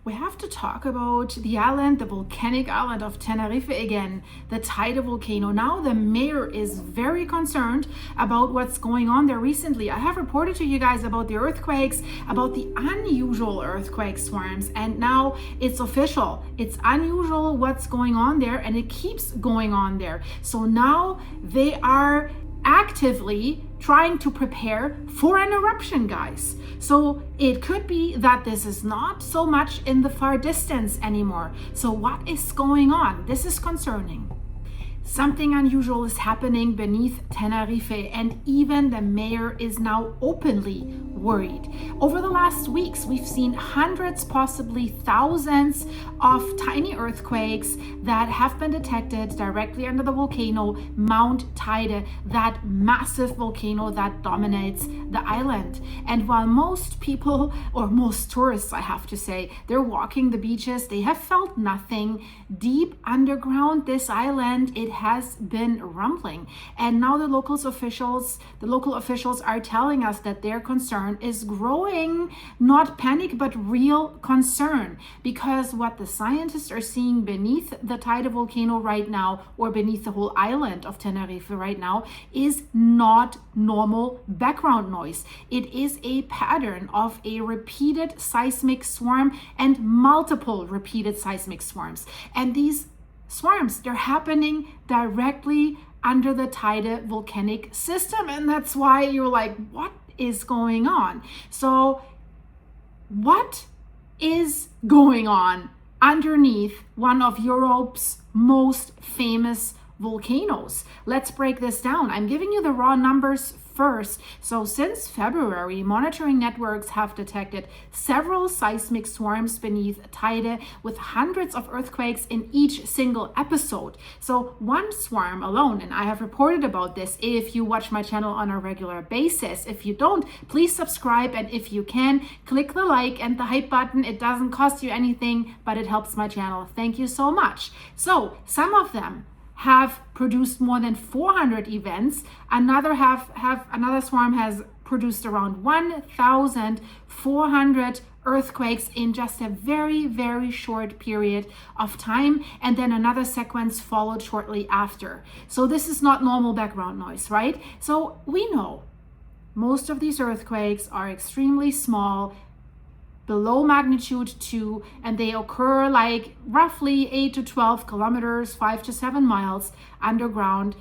We have to talk about the island, the volcanic island of Tenerife again, the Teide volcano. Now the mayor is very concerned about what's going on there recently. I have reported to you guys about the earthquakes, about the unusual earthquake swarms, and now it's official. It's unusual what's going on there, and it keeps going on there. So now they are actively trying to prepare for an eruption, guys. So it could be that this is not so much in the far distance anymore. So what is going on? This is concerning. Something unusual is happening beneath Tenerife, and even the mayor is now openly worried. Over the last weeks, we've seen hundreds, possibly thousands of tiny earthquakes that have been detected directly under the volcano Mount Teide, that massive volcano that dominates the island. And while most people, or most tourists, I have to say, they're walking the beaches, they have felt nothing. Deep underground this island, it has been rumbling, and now the local officials are telling us that their concern is growing. Not panic, but real concern, because what the scientists are seeing beneath the Teide volcano right now, or beneath the whole island of Tenerife right now, is not normal background noise. It is a pattern of a repeated seismic swarm and multiple repeated seismic swarms. And these swarms, they're happening directly under the Teide volcanic system. And that's why you're like, what is going on? So what is going on underneath one of Europe's most famous volcanoes? Let's break this down. I'm giving you the raw numbers first. So since February, monitoring networks have detected several seismic swarms beneath Teide, with hundreds of earthquakes in each single episode. So one swarm alone, and I have reported about this if you watch my channel on a regular basis. If you don't, please subscribe, and if you can, click the like and the hype button. It doesn't cost you anything, but it helps my channel. Thank you so much. So some of them have produced more than 400 events. Another swarm has produced around 1,400 earthquakes in just a very, very short period of time. And then another sequence followed shortly after. So this is not normal background noise, right? So we know most of these earthquakes are extremely small, below magnitude 2, and they occur like roughly 8 to 12 kilometers, 5 to 7 miles underground,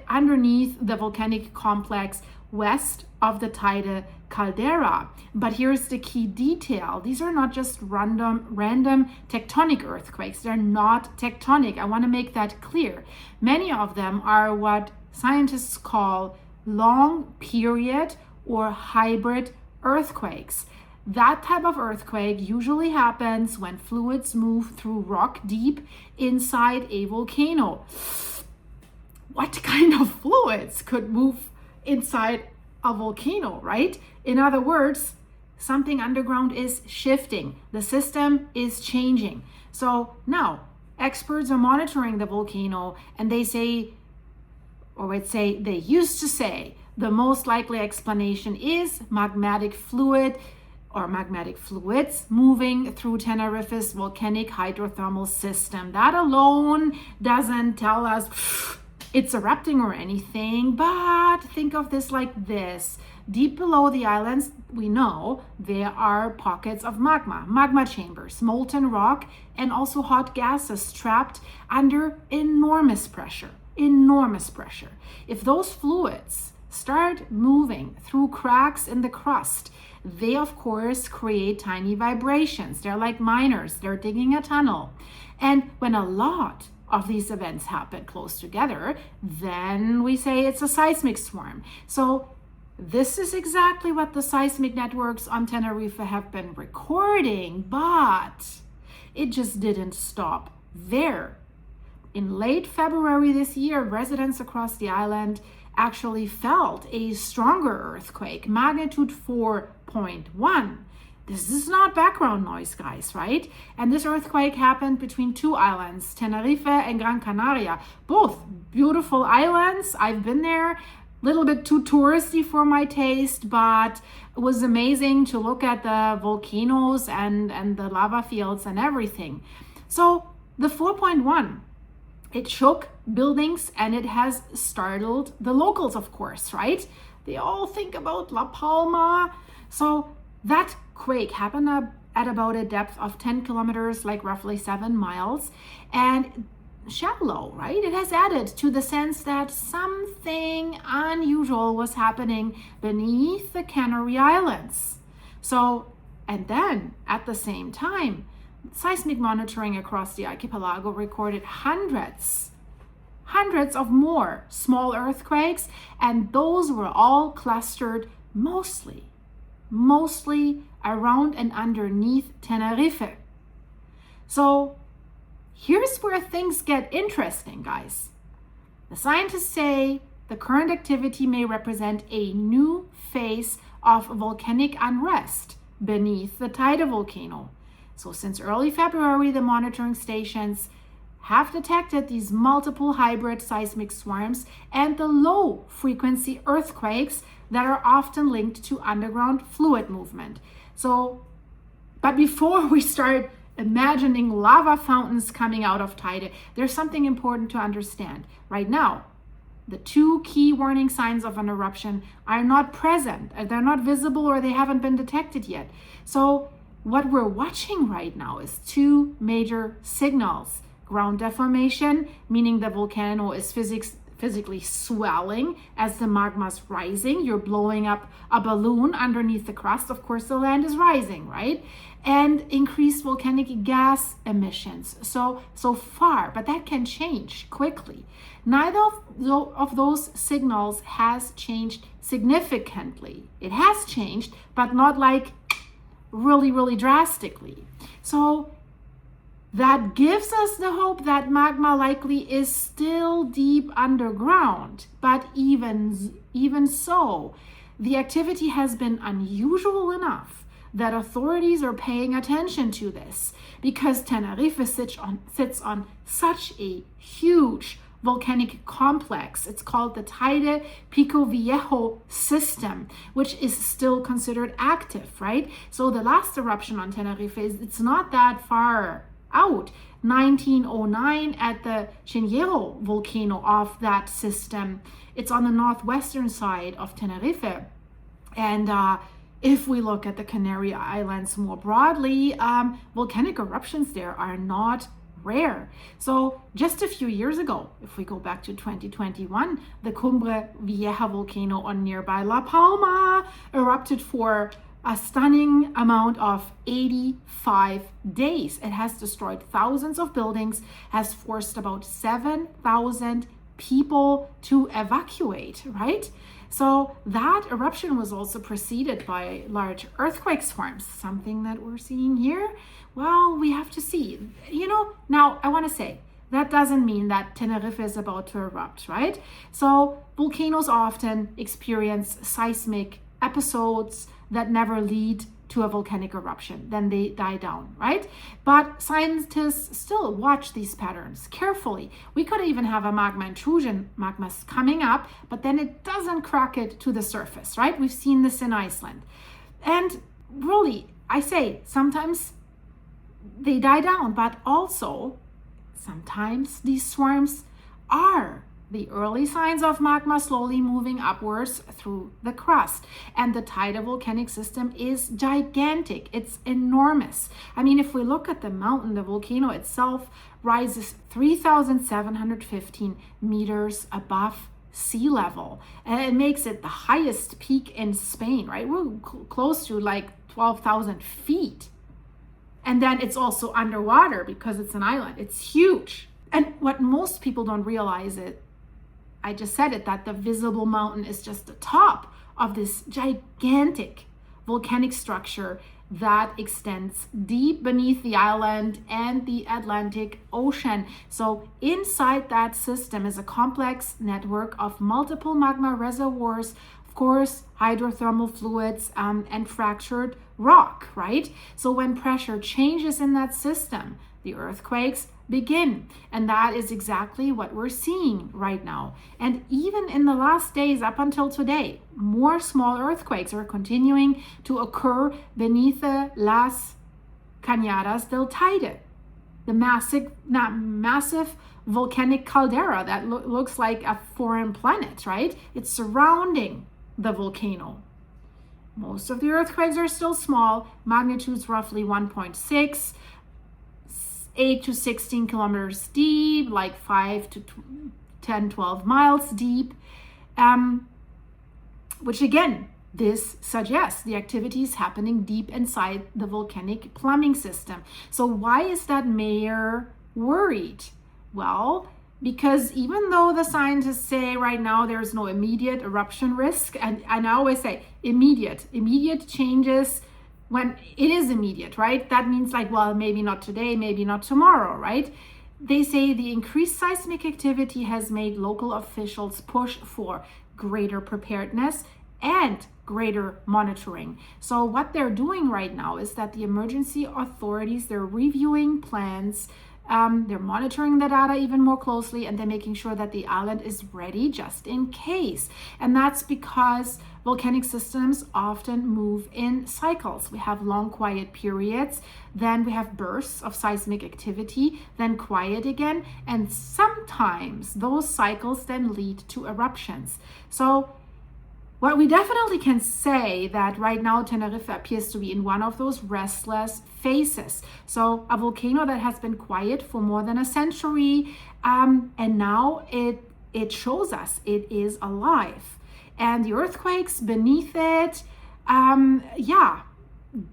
underneath the volcanic complex west of the Teide caldera. But here's the key detail. These are not just random tectonic earthquakes. They're not tectonic. I want to make that clear. Many of them are what scientists call long period or hybrid earthquakes. That type of earthquake usually happens when fluids move through rock deep inside a volcano. What kind of fluids could move inside a volcano, right? In other words, something underground is shifting. The system is changing. So now experts are monitoring the volcano, and they say, or they used to say, the most likely explanation is magmatic fluid or magmatic fluids moving through Tenerife's volcanic hydrothermal system. That alone doesn't tell us it's erupting or anything, but think of this like this. Deep below the islands, we know there are pockets of magma chambers, molten rock, and also hot gases trapped under enormous pressure. If those fluids start moving through cracks in the crust, they of course create tiny vibrations. They're like miners, they're digging a tunnel. And when a lot of these events happen close together, then we say it's a seismic swarm. So this is exactly what the seismic networks on Tenerife have been recording, but it just didn't stop there. In late February this year, residents across the island actually felt a stronger earthquake, magnitude 4.1. This is not background noise, guys, right? And this earthquake happened between two islands, Tenerife and Gran Canaria. Both beautiful islands. I've been there. little bit too touristy for my taste, but it was amazing to look at the volcanoes and the lava fields and everything. So the 4.1, it shook buildings and it has startled the locals, of course, right? They all think about La Palma. So that quake happened at about a depth of 10 kilometers, like roughly 7 miles, and shallow, right? It has added to the sense that something unusual was happening beneath the Canary Islands. So, and then at the same time, seismic monitoring across the archipelago recorded hundreds of more small earthquakes, and those were all clustered mostly around and underneath Tenerife. So here's where things get interesting, guys. The scientists say the current activity may represent a new phase of volcanic unrest beneath the Teide volcano. So since early February, the monitoring stations have detected these multiple hybrid seismic swarms and the low frequency earthquakes that are often linked to underground fluid movement. So, but before we start imagining lava fountains coming out of Teide, there's something important to understand. Right now, the two key warning signs of an eruption are not present, they're not visible, or they haven't been detected yet. So what we're watching right now is two major signals. Ground deformation, meaning the volcano is physically swelling as the magma's rising. You're blowing up a balloon underneath the crust. Of course, the land is rising, right? And increased volcanic gas emissions. So far, but that can change quickly. Neither of those signals has changed significantly. It has changed, but not like really drastically. So that gives us the hope that magma likely is still deep underground. But even so, the activity has been unusual enough that authorities are paying attention to this, because Tenerife sits on such a huge volcanic complex. It's called the Teide Pico Viejo system, which is still considered active, right? So the last eruption on Tenerife it's not that far out. 1909 at the Chinchero volcano of that system. It's on the northwestern side of Tenerife. And if we look at the Canary Islands more broadly, volcanic eruptions there are not rare. So just a few years ago, if we go back to 2021, the Cumbre Vieja volcano on nearby La Palma erupted for a stunning amount of 85 days. It has destroyed thousands of buildings, has forced about 7,000 people to evacuate, right? So that eruption was also preceded by large earthquake swarms, something that we're seeing here. Well, we have to see. Now I want to say, that doesn't mean that Tenerife is about to erupt, right? So volcanoes often experience seismic episodes that never lead to a volcanic eruption. Then they die down, right? But scientists still watch these patterns carefully. We could even have a magma intrusion, magma's coming up, but then it doesn't crack it to the surface, right? We've seen this in Iceland. And really, I say, sometimes they die down, but also sometimes these swarms are the early signs of magma slowly moving upwards through the crust. And the Teide volcanic system is gigantic. It's enormous. I mean, if we look at the mountain, the volcano itself rises 3,715 meters above sea level. And it makes it the highest peak in Spain, right? We're close to like 12,000 feet. And then it's also underwater because it's an island. It's huge. And what most people don't realize I just said it, that the visible mountain is just the top of this gigantic volcanic structure that extends deep beneath the island and the Atlantic Ocean. So inside that system is a complex network of multiple magma reservoirs, of course, hydrothermal fluids, and fractured rock, right? So when pressure changes in that system, the earthquakes begin. And that is exactly what we're seeing right now. And even in the last days up until today, more small earthquakes are continuing to occur beneath the Las Cañadas del Teide, the massive volcanic caldera that looks like a foreign planet, right? It's surrounding the volcano. Most of the earthquakes are still small, magnitudes roughly 1.6, 8 to 16 kilometers deep, like 5 to 10, 12 miles deep, which again, this suggests the activity is happening deep inside the volcanic plumbing system. So why is that mayor worried? Well, because even though the scientists say right now there's no immediate eruption risk, and I always say immediate changes when it is immediate, right? That means like, well, maybe not today, maybe not tomorrow, right? They say the increased seismic activity has made local officials push for greater preparedness and greater monitoring. So what they're doing right now is that the emergency authorities, they're reviewing plans, they're monitoring the data even more closely, and they're making sure that the island is ready just in case. And that's because volcanic systems often move in cycles. We have long quiet periods, then we have bursts of seismic activity, then quiet again, and sometimes those cycles then lead to eruptions. So what we definitely can say that right now Tenerife appears to be in one of those restless phases. So a volcano that has been quiet for more than a century, and now it shows us it is alive. And the earthquakes beneath it,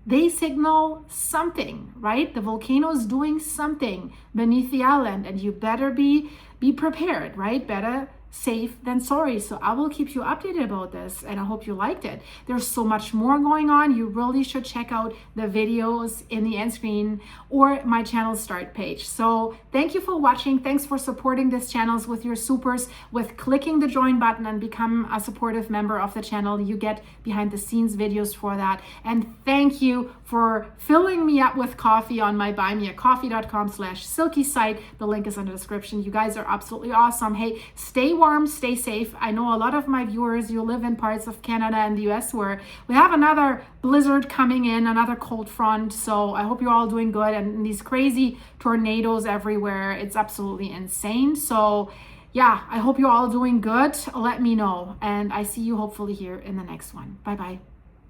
they signal something, right? The volcano is doing something beneath the island, and you better be prepared, right? Better safe than sorry. So I will keep you updated about this, and I hope you liked it. There's so much more going on. You really should check out the videos in the end screen or my channel start page. So thank you for watching. Thanks for supporting this channel with your supers, with clicking the join button and become a supportive member of the channel. You get behind the scenes videos for that. And thank you for filling me up with coffee on my buymeacoffee.com/silky site. The link is in the description. You guys are absolutely awesome. Hey, stay warm, stay safe. I know a lot of my viewers, you live in parts of Canada and the US where we have another blizzard coming in, another cold front. So I hope you're all doing good. And these crazy tornadoes everywhere, it's absolutely insane. So yeah, I hope you're all doing good. Let me know. And I see you hopefully here in the next one. Bye-bye.